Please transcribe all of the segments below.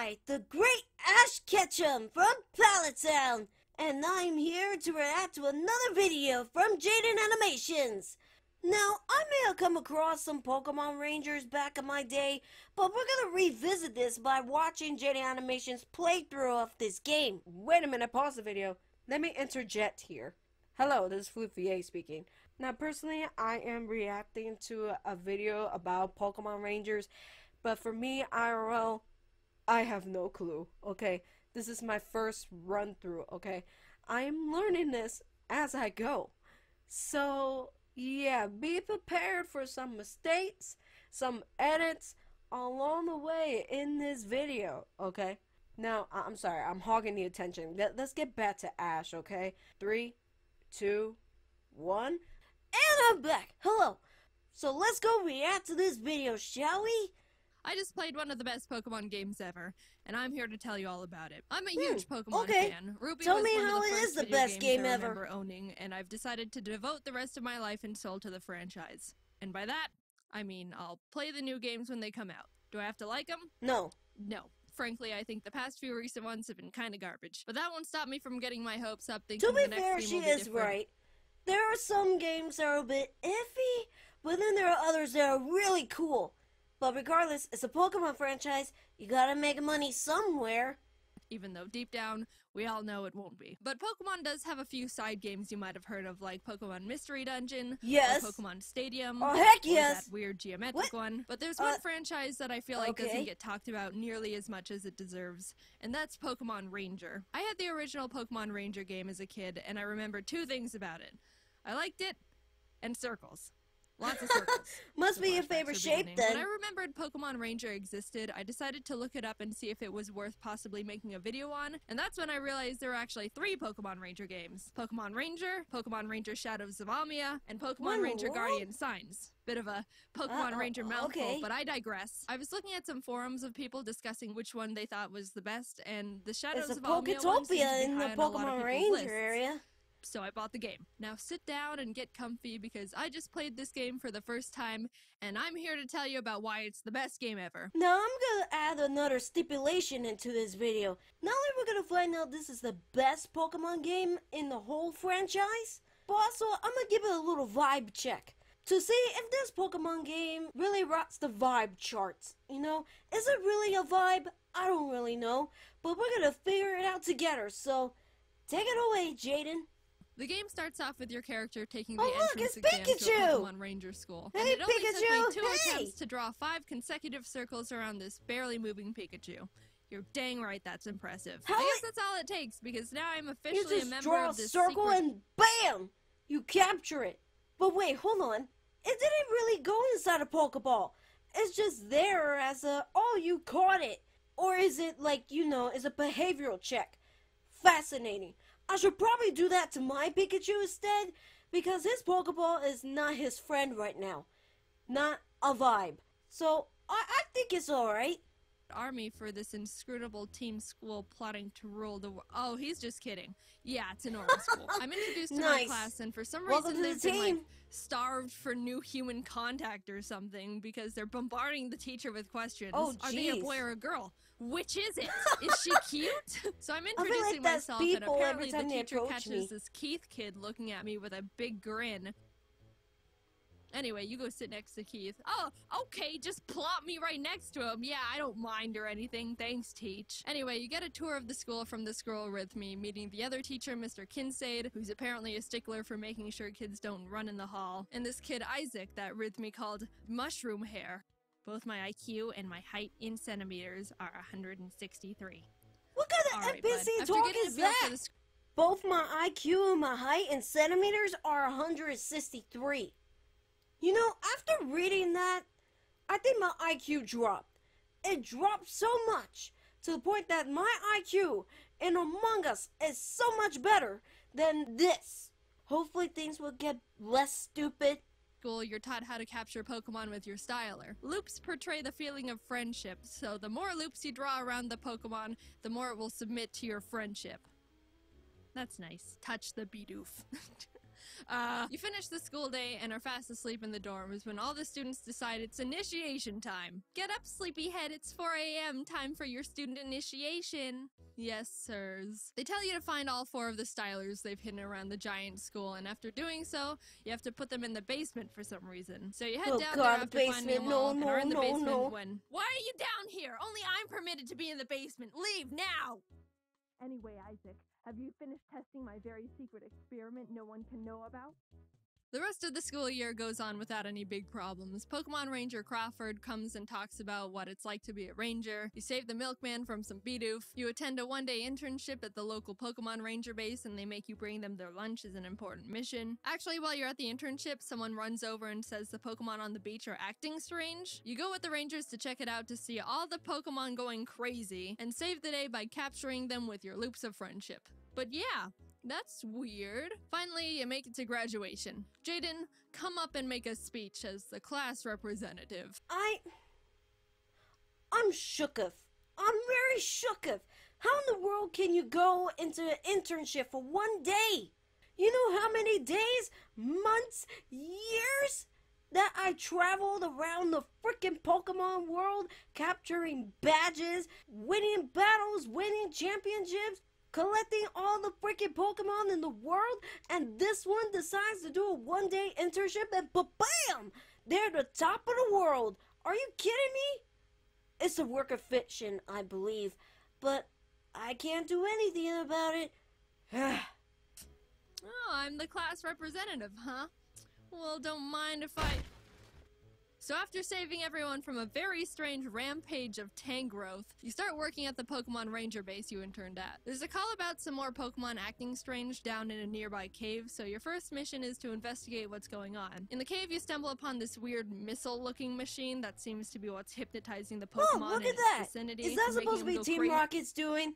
I, the great Ash Ketchum from Pallet Town, and I'm here to react to another video from Jaiden Animations. Now, I may have come across some Pokemon Rangers back in my day, but we're gonna revisit this by watching Jaiden Animations playthrough of this game. Wait a minute, pause the video. Let me interject here. Hello, this is Flute VA speaking. Now, personally, I am reacting to a video about Pokemon Rangers, but for me, IRL, I have no clue, okay? This is my first run through, okay? I am learning this as I go. So, yeah, be prepared for some mistakes, some edits along the way in this video, okay? Now, I'm sorry, I'm hogging the attention. Let's get back to Ash, okay? 3, 2, 1, and I'm back. Hello. So let's go react to this video, shall we? I just played one of the best Pokemon games ever, and I'm here to tell you all about it. I'm a huge Pokemon fan. Ruby Tell was me one how of the it first is the video best games game I ever. remember owning, and I've decided to devote the rest of my life and soul to the franchise. And by that, I mean I'll play the new games when they come out. Do I have to like them? No. No. Frankly, I think the past few recent ones have been kind of garbage. But that won't stop me from getting my hopes up thinking To be the next fair, game she will be is different. right. There are some games that are a bit iffy, but then there are others that are really cool. But regardless, it's a Pokemon franchise. You gotta make money somewhere. Even though deep down, we all know it won't be. But Pokemon does have a few side games you might have heard of, like Pokemon Mystery Dungeon, Yes. or Pokemon Stadium, Oh, heck or yes. that weird geometric one. But there's one franchise that I feel like doesn't get talked about nearly as much as it deserves, and that's Pokemon Ranger. I had the original Pokemon Ranger game as a kid, and I remember two things about it. I liked it, and circles. Lots of circles. Must be your favorite shape then. When I remembered Pokemon Ranger existed, I decided to look it up and see if it was worth possibly making a video on, and that's when I realized there were actually 3 Pokemon Ranger games. Pokemon Ranger Shadows of Almia, and Pokemon Ranger Guardian Signs. Bit of a Pokemon Ranger mouthful, but I digress. I was looking at some forums of people discussing which one they thought was the best, and the Shadows of Almia one seems to be high in the on a lot of Pokemon people's Ranger lists. area. So I bought the game. Now sit down and get comfy because I just played this game for the first time, and I'm here to tell you about why it's the best game ever. Now I'm gonna add another stipulation into this video. Not only we're gonna find out this is the best Pokemon game in the whole franchise, but also I'm gonna give it a little vibe check to see if this Pokemon game really rocks the vibe charts. You know, is it really a vibe? I don't really know, but we're gonna figure it out together. So take it away, Jaiden. The game starts off with your character taking the Oh, look, entrance it's exam to Pikachu! a Pokemon Ranger school. Hey, and it only Pikachu! took me 2 Hey! attempts to draw 5 consecutive circles around this barely moving Pikachu. You're dang right that's impressive. I guess that's all it takes, because now I'm You officially a just member draw a of this circle secret... and BAM! You capture it. But wait, hold on. It didn't really go inside a Pokeball. It's just there as a, oh, you caught it. Or is it like, you know, is a behavioral check? Fascinating. I should probably do that to my Pikachu instead, because his Pokeball is not his friend right now. Not a vibe. So, I think it's alright. Army for this inscrutable team school plotting to rule the world. Oh, he's just kidding. Yeah, it's a normal school. I'm introduced to my class, and for some reason they've been like starved for new human contact or something because they're bombarding the teacher with questions. Oh, are they a boy or a girl? Which is it? Is she cute? So I'm introducing myself, and apparently the teacher catches this Keith kid looking at me with a big grin. Anyway, you go sit next to Keith. Oh, okay, just plop me right next to him. Yeah, I don't mind or anything. Thanks, Teach. Anyway, you get a tour of the school from the scroll with me, meeting the other teacher, Mr. Kinsaid, who's apparently a stickler for making sure kids don't run in the hall, and this kid, Isaac, that Rhythmy called Mushroom Hair. Both my IQ and my height in centimeters are 163. What kind of NPC talk is that? Both my IQ and my height in centimeters are 163. You know, after reading that, I think my IQ dropped. It dropped so much, to the point that my IQ in Among Us is so much better than this. Hopefully things will get less stupid. School, you're taught how to capture Pokemon with your styler. Loops portray the feeling of friendship, so the more loops you draw around the Pokemon, the more it will submit to your friendship. That's nice. Touch the bidoof. You finish the school day and are fast asleep in the dorms when all the students decide it's initiation time. Get up, sleepyhead, it's 4 a.m. Time for your student initiation. Yes, sirs. They tell you to find all 4 of the stylers they've hidden around the giant school, and after doing so, you have to put them in the basement for some reason. So you head down there after finding them all and are in the basement when... Why are you down here? Only I'm permitted to be in the basement. Leave now! Anyway, Isaac, have you finished testing my very secret experiment no one can know about? The rest of the school year goes on without any big problems. Pokemon Ranger Crawford comes and talks about what it's like to be a ranger. You save the milkman from some bidoof. You attend a one-day internship at the local Pokemon Ranger base and they make you bring them their lunch as an important mission. Actually, while you're at the internship, someone runs over and says the Pokemon on the beach are acting strange. You go with the Rangers to check it out to see all the Pokemon going crazy and save the day by capturing them with your loops of friendship. But yeah, that's weird. Finally, you make it to graduation. Jaiden, come up and make a speech as the class representative. I'm shooketh. I'm very shooketh. How in the world can you go into an internship for one day? You know how many days, months, years that I traveled around the freaking Pokemon world, capturing badges, winning battles, winning championships, collecting all the freaking Pokemon in the world, and this one decides to do a one-day internship and bam! They're the top of the world. Are you kidding me? It's a work of fiction, I believe, but I can't do anything about it. Oh, I'm the class representative, huh? Well, don't mind if I... So after saving everyone from a very strange rampage of Tangrowth, you start working at the Pokemon Ranger base you interned at. There's a call about some more Pokemon acting strange down in a nearby cave, so your first mission is to investigate what's going on. In the cave, you stumble upon this weird missile-looking machine that seems to be what's hypnotizing the Pokemon in its vicinity. Is that supposed to be Team Rocket's doing?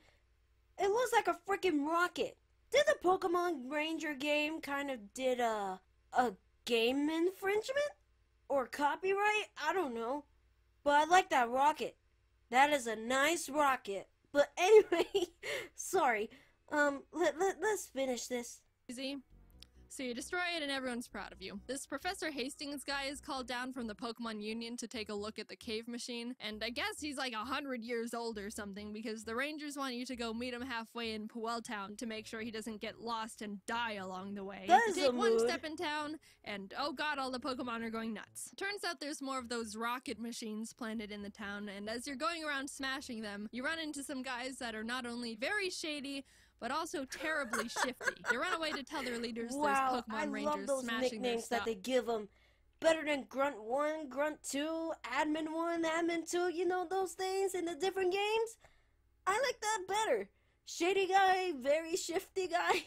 It looks like a freaking rocket. Did the Pokemon Ranger game kind of did a game infringement? Or copyright? I don't know. But I like that rocket. That is a nice rocket. But anyway, sorry. Let's finish this. Easy. So you destroy it and everyone's proud of you. This Professor Hastings guy is called down from the Pokemon Union to take a look at the cave machine, and I guess he's like 100 years old or something because the Rangers want you to go meet him halfway in Puel Town to make sure he doesn't get lost and die along the way. That is you take one step in town, and oh god, all the Pokemon are going nuts. Turns out there's more of those rocket machines planted in the town, and as you're going around smashing them, you run into some guys that are not only very shady, but also terribly shifty. They run away to tell their leaders there's Pokemon Rangers smashing their stuff. I love those nicknames that they give them. Better than Grunt 1, Grunt 2, Admin 1, Admin 2, you know those things in the different games? I like that better. Shady guy, very shifty guy.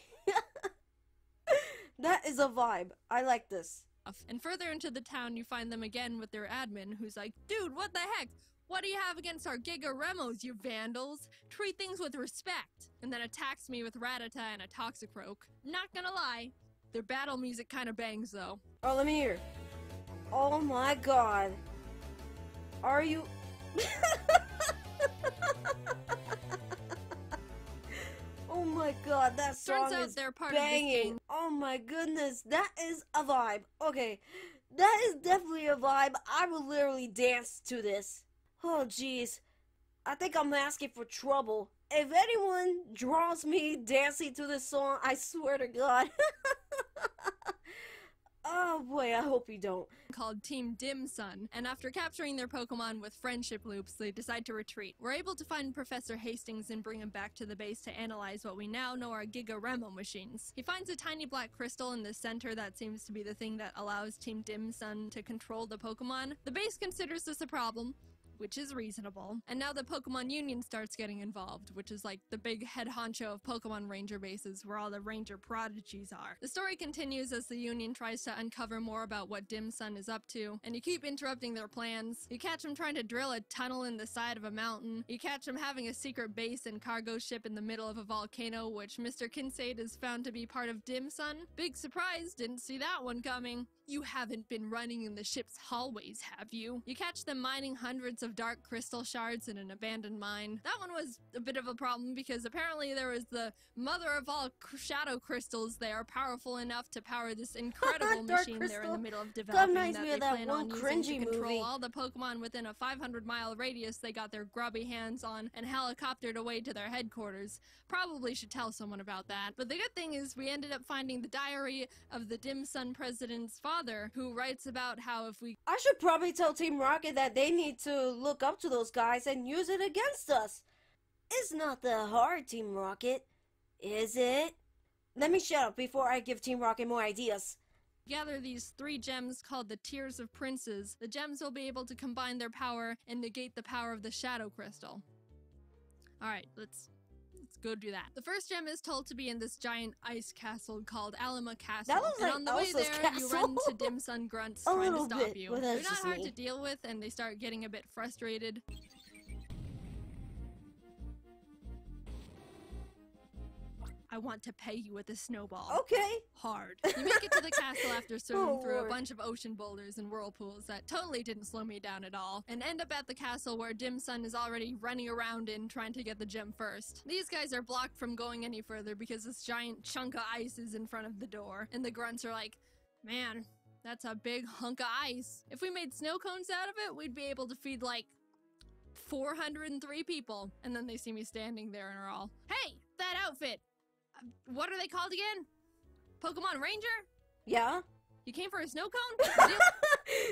That is a vibe. I like this. And further into the town, you find them again with their admin, who's like, dude, what the heck? What do you have against our Giga Remos, you vandals? Treat things with respect. And then attacks me with Rattata and a Toxicroak. Not gonna lie, their battle music kinda bangs though. Oh, let me hear. Oh my god. Are you... Oh my god, that song is banging. Oh my goodness, that is a vibe. Okay, that is definitely a vibe. I will literally dance to this. Oh jeez, I think I'm asking for trouble. If anyone draws me dancing to this song, I swear to God. Oh boy, I hope you don't. Called Team Dim Sun, and after capturing their Pokemon with friendship loops, they decide to retreat. We're able to find Professor Hastings and bring him back to the base to analyze what we now know are Giga Remo machines. He finds a tiny black crystal in the center that seems to be the thing that allows Team Dim Sun to control the Pokemon. The base considers this a problem, which is reasonable. And now the Pokemon Union starts getting involved, which is like the big head honcho of Pokemon Ranger bases where all the Ranger prodigies are. The story continues as the Union tries to uncover more about what Dim Sun is up to, and you keep interrupting their plans. You catch him trying to drill a tunnel in the side of a mountain. You catch him having a secret base and cargo ship in the middle of a volcano, which Mr. Kincaid has found to be part of Dim Sun. Big surprise, didn't see that one coming. You haven't been running in the ship's hallways, have you? You catch them mining hundreds of dark crystal shards in an abandoned mine. That one was a bit of a problem because apparently there was the mother of all shadow crystals there, powerful enough to power this incredible machine they're in the middle of developing that they plan on using to control all the Pokemon within a 500-mile radius they got their grubby hands on and helicoptered away to their headquarters. Probably should tell someone about that. But the good thing is we ended up finding the diary of the Dim Sun president's father, who writes about how if we... I should probably tell Team Rocket that they need to look up to those guys and use it against us. It's not that hard, Team Rocket, is it? Let me shut up before I give Team Rocket more ideas. Gather these 3 gems called the Tears of Princes. The gems will be able to combine their power and negate the power of the Shadow Crystal. Alright, let's go do that. The first gem is told to be in this giant ice castle called Alima Castle. That looks like on the way there, castle. you run into Dim Sun grunts trying to stop you. They're not hard to deal with, and they start getting a bit frustrated. I want to pay you with a snowball. Okay. Hard. You make it to the castle after swimming through a bunch of ocean boulders and whirlpools that totally didn't slow me down at all, and end up at the castle where Dim Sun is already running around in trying to get the gem first. These guys are blocked from going any further because this giant chunk of ice is in front of the door, and the grunts are like, man, that's a big hunk of ice. If we made snow cones out of it, we'd be able to feed like 403 people. And then they see me standing there and are all, hey, that outfit! What are they called again? Pokemon Ranger? Yeah? You came for a snow cone?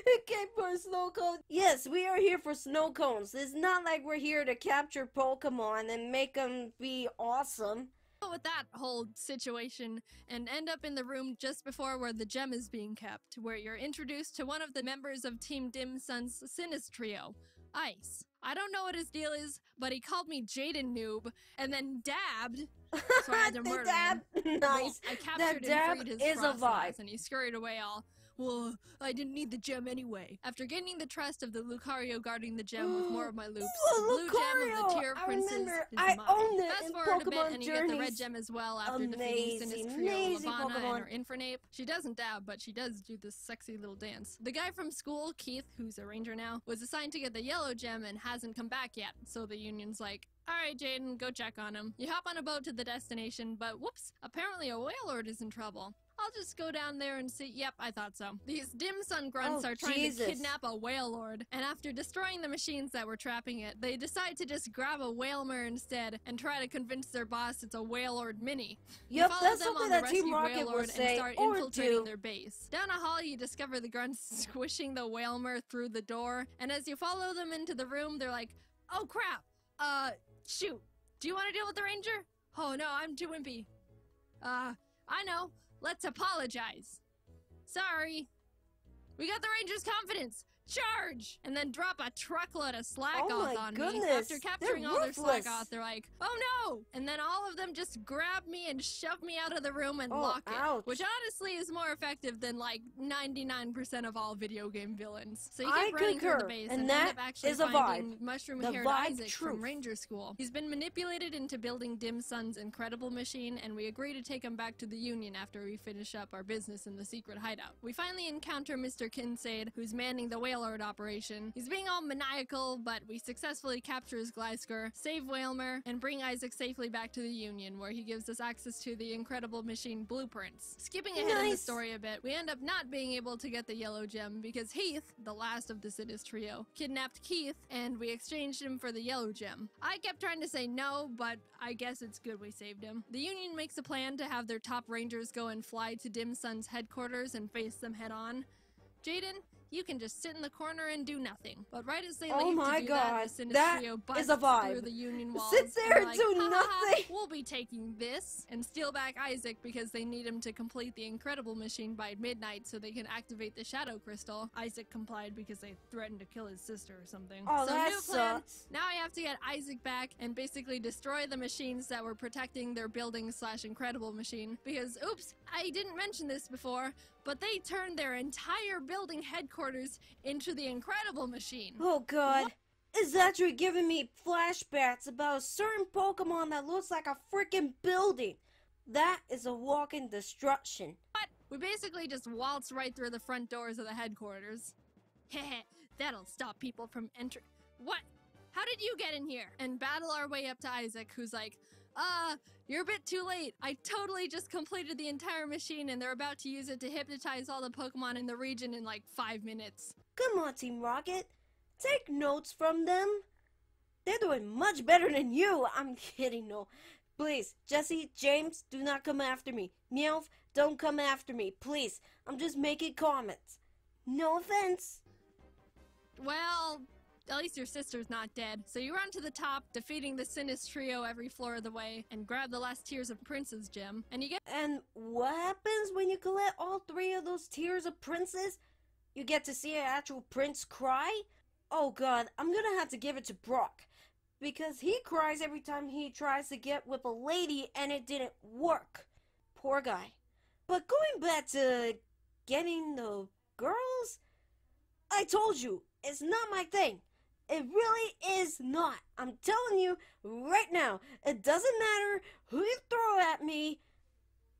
You came for a snow cone? Yes, we are here for snow cones. It's not like we're here to capture Pokemon and make them be awesome. With that whole situation and end up in the room just before where the gem is being kept, where you're introduced to one of the members of Team Dim Sun's Sinus Trio, Ice. I don't know what his deal is, but he called me Jaiden Noob and then dabbed. So I had to murder him. Nice. Well, I captured and freed his frostlass, and he scurried away all, well, I didn't need the gem anyway. After gaining the trust of the Lucario guarding the gem with more of my loops, the blue gem of the Tear Princes is mine. Owned it Fast in forward a bit Pokemon and you Journeys. get the red gem as well after defeating Sinus Trio, Lavana, and her Infernape. She doesn't dab, but she does do this sexy little dance. The guy from school, Keith, who's a ranger now, was assigned to get the yellow gem and hasn't come back yet, so the Union's like, alright, Jaiden, go check on him. You hop on a boat to the destination, but whoops, apparently a Wailord is in trouble. I'll just go down there and see. Yep, I thought so. These Dim Sun grunts are trying to kidnap a Wailord, and after destroying the machines that were trapping it, they decide to just grab a Wailmer instead and try to convince their boss it's a Wailord mini. Yep, that's something that Team Rocket would say, and start infiltrating their base. Down a hall, you discover the grunts squishing the Wailmer through the door, and as you follow them into the room, they're like, oh crap, shoot, do you want to deal with the ranger? Oh no, I'm too wimpy. I know. Let's apologize. Sorry. We got the ranger's confidence. Charge! And then drop a truckload of Slakoth on me. After capturing all their Slakoth, they're like, oh no! And then all of them just grab me and shove me out of the room and lock it. Which honestly is more effective than like 99% of all video game villains. So you keep running through the base and end up actually finding mushroom-haired Isaac from Ranger School. He's been manipulated into building Dim Sun's incredible machine, and we agree to take him back to the Union after we finish up our business in the secret hideout. We finally encounter Mr. Kinsaid, who's manning the Wailord operation. He's being all maniacal, but we successfully capture his Gliscor, save Wailmer, and bring Isaac safely back to the Union, where he gives us access to the incredible machine blueprints. Skipping ahead in the story a bit, we end up not being able to get the yellow gem because Heath, the last of the Sinus Trio, kidnapped Keith, and we exchanged him for the yellow gem. I kept trying to say no, but I guess it's good we saved him. The Union makes a plan to have their top rangers go and fly to Dim Sun's headquarters and face them head on. Jaiden, you can just sit in the corner and do nothing. But right as they leave to do that, the Sinus Trio busts through the Union walls. Sit there and like, do nothing! We'll be taking this, and steal back Isaac because they need him to complete the Incredible Machine by midnight so they can activate the Shadow Crystal. Isaac complied because they threatened to kill his sister or something. Oh, so that new plan. sucks. Now I have to get Isaac back and basically destroy the machines that were protecting their building/Incredible Machine. Because, oops, I didn't mention this before, but they turned their entire building headquarters into the Incredible Machine. Oh god. It's actually giving me flashbacks about a certain Pokemon that looks like a freaking building. That is a walking destruction. What? We basically just waltz right through the front doors of the headquarters. Heh, that'll stop people from entering. What? How did you get in here? And battle our way up to Isaac, who's like, you're a bit too late. I totally just completed the entire machine and they're about to use it to hypnotize all the Pokemon in the region in like 5 minutes. Come on, Team Rocket. Take notes from them. They're doing much better than you. I'm kidding, no. Please, Jesse, James, do not come after me. Meowth, don't come after me, please. I'm just making comments. No offense. Well, at least your sister's not dead. So you run to the top, defeating the Sinus trio every floor of the way, and grab the last Tears of Prince's gem, and you get— And what happens when you collect all 3 of those Tears of Princes? You get to see an actual prince cry? Oh god, I'm gonna have to give it to Brock. Because he cries every time he tries to get with a lady and it didn't work. Poor guy. But going back to getting the girls, I told you, it's not my thing. It really is not. I'm telling you right now, it doesn't matter who you throw at me,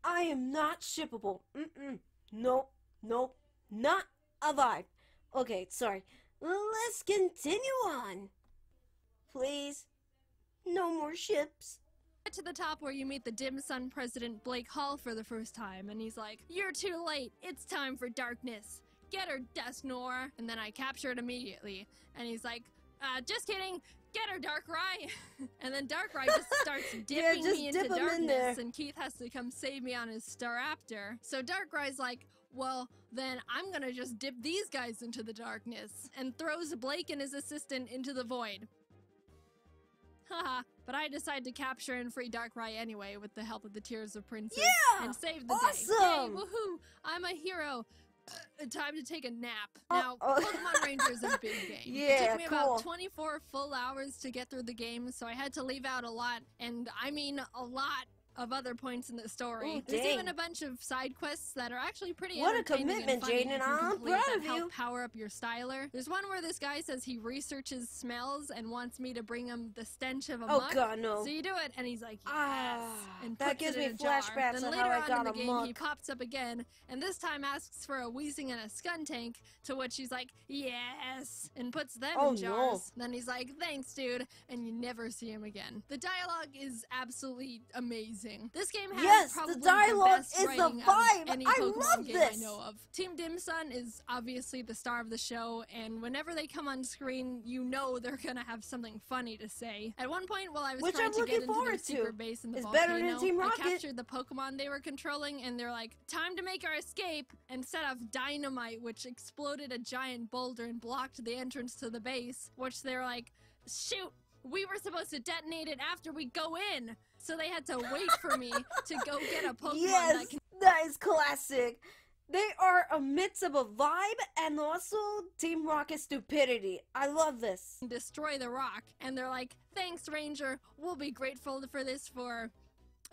I am not shippable. Nope, not a vibe. Okay, sorry. Let's continue on. Please, no more ships. Get to the top where you meet the Dim Sun president Blake Hall for the first time, and he's like, "You're too late. It's time for darkness. Get her, Desnor." And then I capture it immediately, and he's like, "Just kidding. Get her, Darkrai." And then Darkrai just starts dipping me into darkness, and Keith has to come save me on his Staraptor. So Darkrai's like, "Well, then I'm gonna just dip these guys into the darkness," and throws Blake and his assistant into the void. Haha, but I decide to capture and free Darkrai anyway with the help of the Tears of Princes and save the day. Yay, woohoo! I'm a hero. Time to take a nap. Now, Pokemon Ranger is a big game. It took me about 24 full hours to get through the game, so I had to leave out a lot, and I mean a lot, of other points in the story. Ooh, There's even a bunch of side quests that are actually pretty What a entertaining commitment, and funny Jaiden. I'm proud of you. help power up your styler. There's one where this guy says he researches smells and wants me to bring him the stench of a mug. Oh god, no. So you do it, and he's like, yes, and that gives me flashbacks then of later how I on got in the a game, mug. he pops up again, and this time asks for a Weezing and a Skuntank, to which he's like, yes, and puts them in jars. Then he's like, thanks, dude, and you never see him again. The dialogue is absolutely amazing. This game has probably the best writing of any Pokemon game I know of. Team Dim Sun is obviously the star of the show, and whenever they come on screen, you know they're gonna have something funny to say. At one point, while I was trying to get into their secret base in the volcano, I captured the Pokemon they were controlling, and they're like, time to make our escape, and set off dynamite, which exploded a giant boulder and blocked the entrance to the base, which they're like, shoot, we were supposed to detonate it after we go in. So they had to wait for me to go get a Pokemon that is classic. They are a mix of a vibe and also Team Rocket stupidity. I love this. Destroy the rock. And they're like, thanks, Ranger. We'll be grateful for this for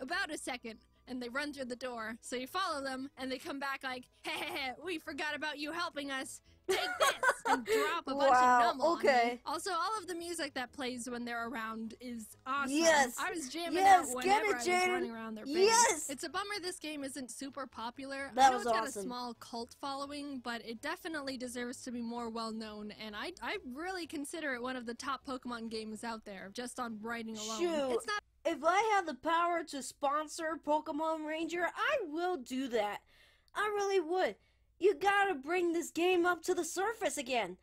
about a second. And they run through the door. So you follow them, and they come back like, hey, we forgot about you helping us. Take this! And drop a bunch of Numel on me. Also, all of the music that plays when they're around is awesome. Yes! I was jamming out whenever I was running around their base. Yes! It's a bummer this game isn't super popular. That I know was it's got awesome. a small cult following, but it definitely deserves to be more well-known, and I really consider it one of the top Pokemon games out there, just on writing alone. Shoot. It's not— If I have the power to sponsor Pokemon Ranger, I will do that. I really would. You gotta bring this game up to the surface again.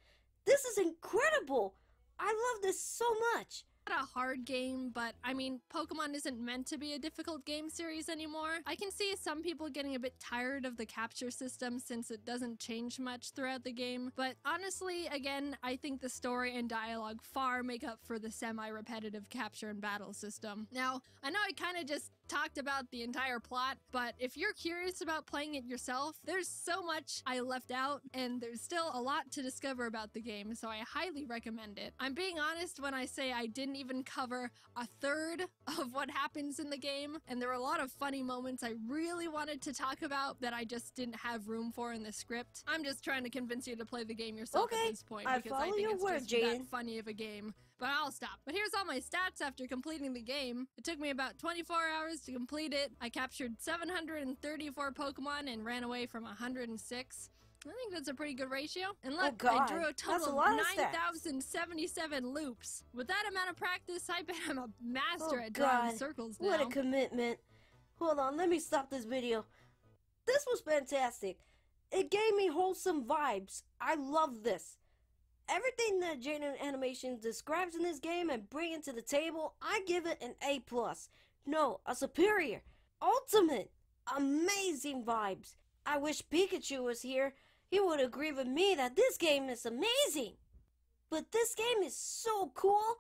This is incredible. I love this so much. Not a hard game, but I mean, Pokemon isn't meant to be a difficult game series anymore. I can see some people getting a bit tired of the capture system since it doesn't change much throughout the game, but honestly, again, I think the story and dialogue far make up for the semi-repetitive capture and battle system. Now, I know I kind of just talked about the entire plot, but if you're curious about playing it yourself, there's so much I left out, and there's still a lot to discover about the game, so I highly recommend it. I'm being honest when I say I didn't even cover a third of what happens in the game, and there were a lot of funny moments I really wanted to talk about that I just didn't have room for in the script. I'm just trying to convince you to play the game yourself at this point, because I think it's just that funny of a game. But I'll stop. But here's all my stats after completing the game. It took me about 24 hours to complete it. I captured 734 Pokemon and ran away from 106. I think that's a pretty good ratio. And look, I drew a total of 9,077 loops. With that amount of practice, I bet I'm a master at drawing circles now. What a commitment. Hold on, let me stop this video. This was fantastic. It gave me wholesome vibes. I love this. Everything that Jaiden Animations describes in this game and bringing to the table, I give it an A+. No, a superior. Ultimate. Amazing vibes. I wish Pikachu was here. He would agree with me that this game is amazing. But this game is so cool.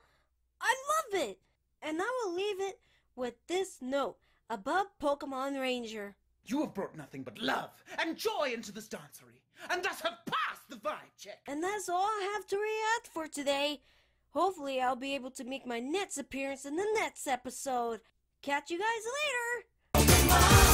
I love it. And I will leave it with this note above Pokemon Ranger. You have brought nothing but love and joy into this dancery, and thus have passed the vibe check. And that's all I have to react for today. Hopefully I'll be able to make my next appearance in the next episode. Catch you guys later.